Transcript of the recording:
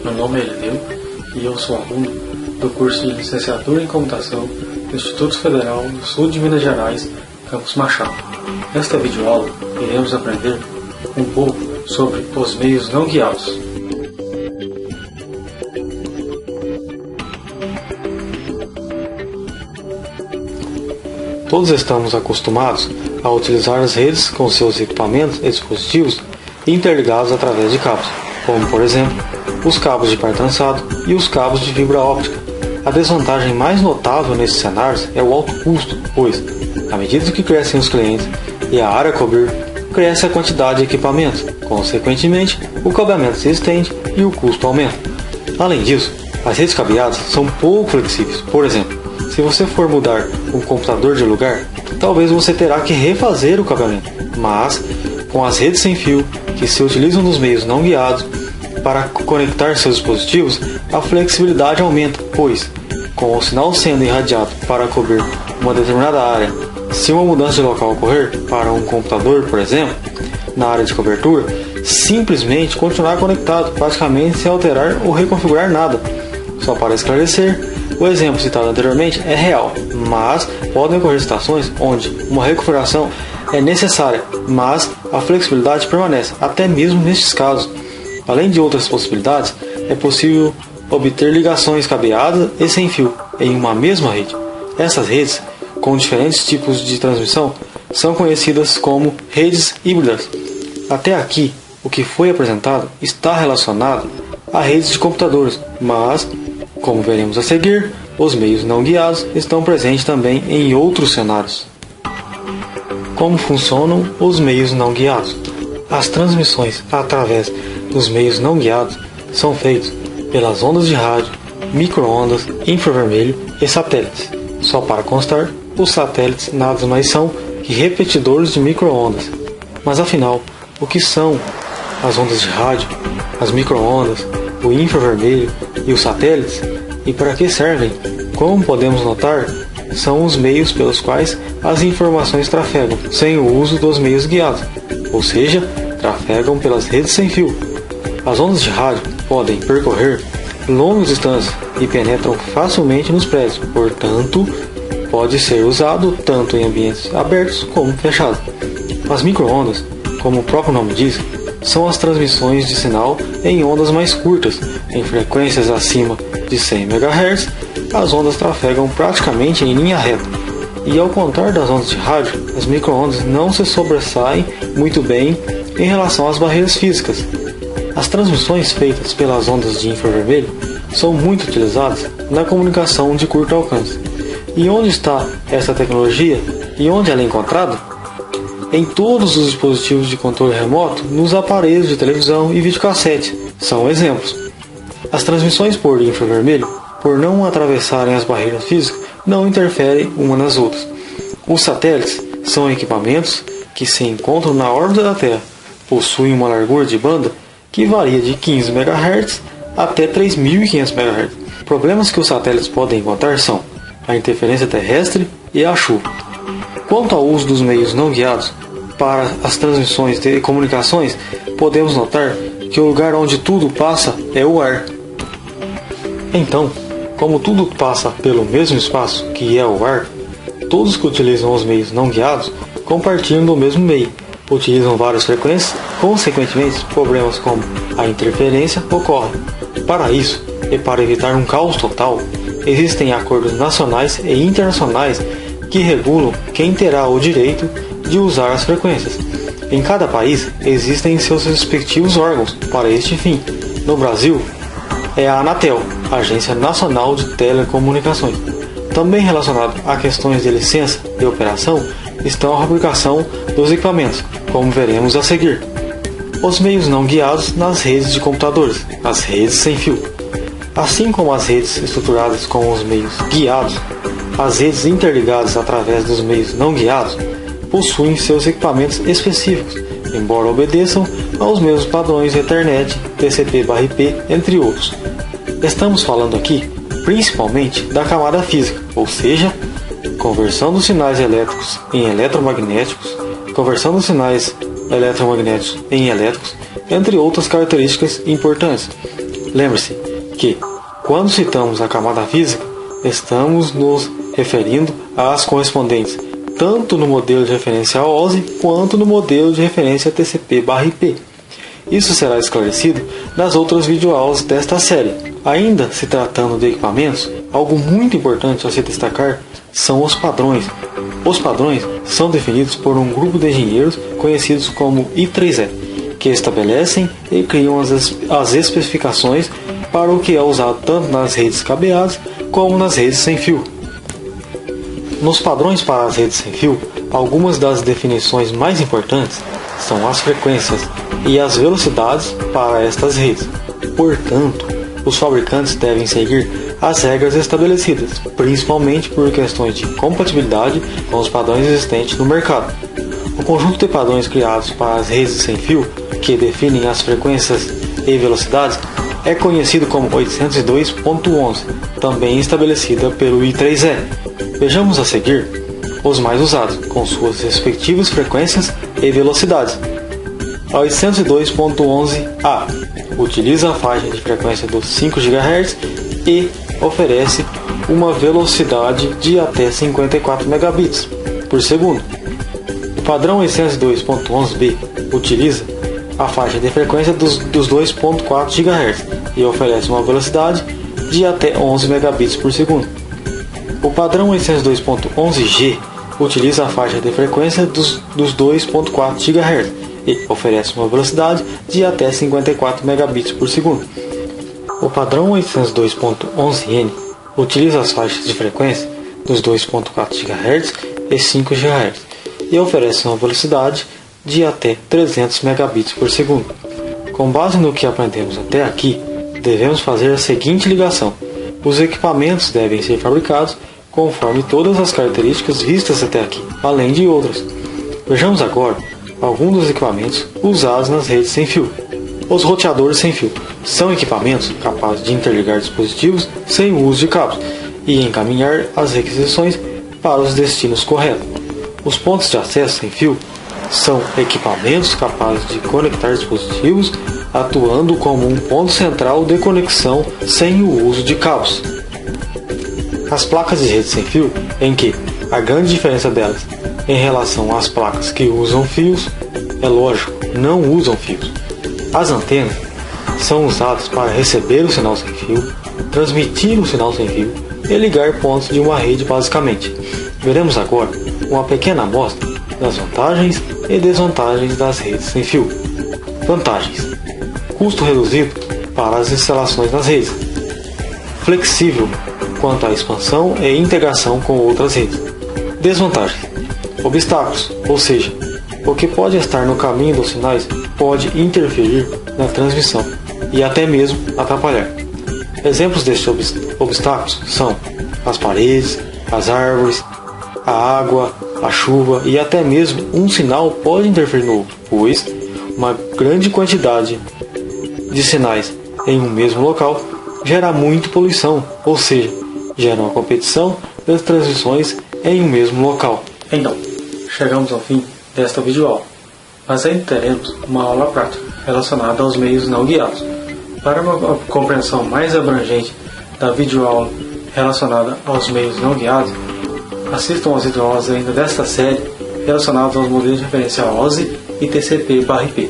Meu nome é Elineu e eu sou aluno do curso de Licenciatura em Computação do Instituto Federal do Sul de Minas Gerais, Campus Machado. Nesta videoaula, iremos aprender um pouco sobre os meios não guiados. Todos estamos acostumados a utilizar as redes com seus equipamentos e dispositivos interligados através de cabos, como por exemplo, os cabos de par trançado e os cabos de fibra óptica. A desvantagem mais notável nesses cenários é o alto custo, pois, à medida que crescem os clientes e a área a cobrir, cresce a quantidade de equipamentos. Consequentemente, o cabeamento se estende e o custo aumenta. Além disso, as redes cabeadas são pouco flexíveis. Por exemplo, se você for mudar um computador de lugar, talvez você terá que refazer o cabeamento. Mas, com as redes sem fio, que se utilizam nos meios não guiados, para conectar seus dispositivos, a flexibilidade aumenta, pois, com o sinal sendo irradiado para cobrir uma determinada área, se uma mudança de local ocorrer para um computador, por exemplo, na área de cobertura, simplesmente continuar conectado, praticamente sem alterar ou reconfigurar nada. Só para esclarecer, o exemplo citado anteriormente é real, mas podem ocorrer situações onde uma reconfiguração é necessária, mas a flexibilidade permanece, até mesmo nestes casos. Além de outras possibilidades, é possível obter ligações cabeadas e sem fio em uma mesma rede. Essas redes, com diferentes tipos de transmissão, são conhecidas como redes híbridas. Até aqui, o que foi apresentado está relacionado a redes de computadores, mas, como veremos a seguir, os meios não guiados estão presentes também em outros cenários. Como funcionam os meios não guiados? As transmissões através dos meios não guiados são feitas pelas ondas de rádio, micro-ondas, infravermelho e satélites. Só para constar, os satélites nada mais são que repetidores de micro-ondas. Mas afinal, o que são as ondas de rádio, as micro-ondas, o infravermelho e os satélites? E para que servem? Como podemos notar, são os meios pelos quais as informações trafegam, sem o uso dos meios guiados, ou seja, trafegam pelas redes sem fio. As ondas de rádio podem percorrer longas distâncias e penetram facilmente nos prédios, portanto, pode ser usado tanto em ambientes abertos como fechados. As micro-ondas, como o próprio nome diz, são as transmissões de sinal em ondas mais curtas, em frequências acima de 100 MHz, as ondas trafegam praticamente em linha reta. E ao contrário das ondas de rádio, as micro-ondas não se sobressaem muito bem em relação às barreiras físicas. As transmissões feitas pelas ondas de infravermelho são muito utilizadas na comunicação de curto alcance. E onde está essa tecnologia e onde ela é encontrada? Em todos os dispositivos de controle remoto, nos aparelhos de televisão e videocassete, são exemplos. As transmissões por infravermelho, por não atravessarem as barreiras físicas, não interferem uma nas outras. Os satélites são equipamentos que se encontram na órbita da Terra, possuem uma largura de banda que varia de 15 MHz até 3.500 MHz. Problemas que os satélites podem encontrar são a interferência terrestre e a chuva. Quanto ao uso dos meios não guiados para as transmissões de comunicações, podemos notar que o lugar onde tudo passa é o ar. Então, como tudo passa pelo mesmo espaço que é o ar, todos que utilizam os meios não guiados compartilham do mesmo meio, utilizam várias frequências, consequentemente problemas como a interferência ocorrem. Para isso, e para evitar um caos total, existem acordos nacionais e internacionais que regulam quem terá o direito de usar as frequências. Em cada país existem seus respectivos órgãos para este fim. No Brasil, é a Anatel, Agência Nacional de Telecomunicações. Também relacionado a questões de licença de operação estão a fabricação dos equipamentos, como veremos a seguir. Os meios não guiados nas redes de computadores, as redes sem fio. Assim como as redes estruturadas com os meios guiados, as redes interligadas através dos meios não guiados possuem seus equipamentos específicos, embora obedeçam aos mesmos padrões Ethernet, TCP/IP, entre outros. Estamos falando aqui principalmente da camada física, ou seja, conversão dos sinais elétricos em eletromagnéticos, conversão dos sinais eletromagnéticos em elétricos, entre outras características importantes. Lembre-se que, quando citamos a camada física, estamos nos referindo às correspondentes tanto no modelo de referência OSI quanto no modelo de referência TCP/IP. Isso será esclarecido nas outras videoaulas desta série. Ainda se tratando de equipamentos, algo muito importante a se destacar são os padrões. Os padrões são definidos por um grupo de engenheiros conhecidos como I3E, que estabelecem e criam as especificações para o que é usado tanto nas redes cabeadas como nas redes sem fio. Nos padrões para as redes sem fio, algumas das definições mais importantes são as frequências e as velocidades para estas redes. Portanto, os fabricantes devem seguir as regras estabelecidas, principalmente por questões de compatibilidade com os padrões existentes no mercado. O conjunto de padrões criados para as redes sem fio, que definem as frequências e velocidades, é conhecido como 802.11, também estabelecida pelo I3E. Vejamos a seguir os mais usados, com suas respectivas frequências e velocidades. A 802.11a utiliza a faixa de frequência dos 5 GHz e oferece uma velocidade de até 54 megabits por segundo. O padrão 802.11b utiliza a faixa de frequência dos 2.4 GHz e oferece uma velocidade de até 11 megabits por segundo. O padrão 802.11g utiliza a faixa de frequência dos 2.4 GHz e oferece uma velocidade de até 54 megabits por segundo. O padrão 802.11n utiliza as faixas de frequência dos 2.4 GHz e 5 GHz e oferece uma velocidade de até 300 megabits por segundo. Com base no que aprendemos até aqui, devemos fazer a seguinte ligação: os equipamentos devem ser fabricados conforme todas as características vistas até aqui, além de outras. Vejamos agora alguns dos equipamentos usados nas redes sem fio. Os roteadores sem fio são equipamentos capazes de interligar dispositivos sem o uso de cabos e encaminhar as requisições para os destinos corretos. Os pontos de acesso sem fio são equipamentos capazes de conectar dispositivos atuando como um ponto central de conexão sem o uso de cabos. As placas de rede sem fio, em que a grande diferença delas em relação às placas que usam fios, é lógico, não usam fios. As antenas são usadas para receber o sinal sem fio, transmitir o sinal sem fio e ligar pontos de uma rede basicamente. Veremos agora uma pequena amostra das vantagens e desvantagens das redes sem fio. Vantagens: custo reduzido para as instalações nas redes, flexível quanto à expansão e integração com outras redes. Desvantagens: obstáculos, ou seja, o que pode estar no caminho dos sinais pode interferir na transmissão e até mesmo atrapalhar. Exemplos destes obstáculos são as paredes, as árvores, a água, a chuva e até mesmo um sinal pode interferir no outro, pois uma grande quantidade de sinais em um mesmo local gera muita poluição, ou seja, gera uma competição das transmissões em um mesmo local. Então, chegamos ao fim desta videoaula, mas ainda teremos uma aula prática relacionada aos meios não guiados. Para uma compreensão mais abrangente da videoaula relacionada aos meios não guiados, assistam às videoaulas ainda desta série relacionadas aos modelos de referência OSI e TCP/IP.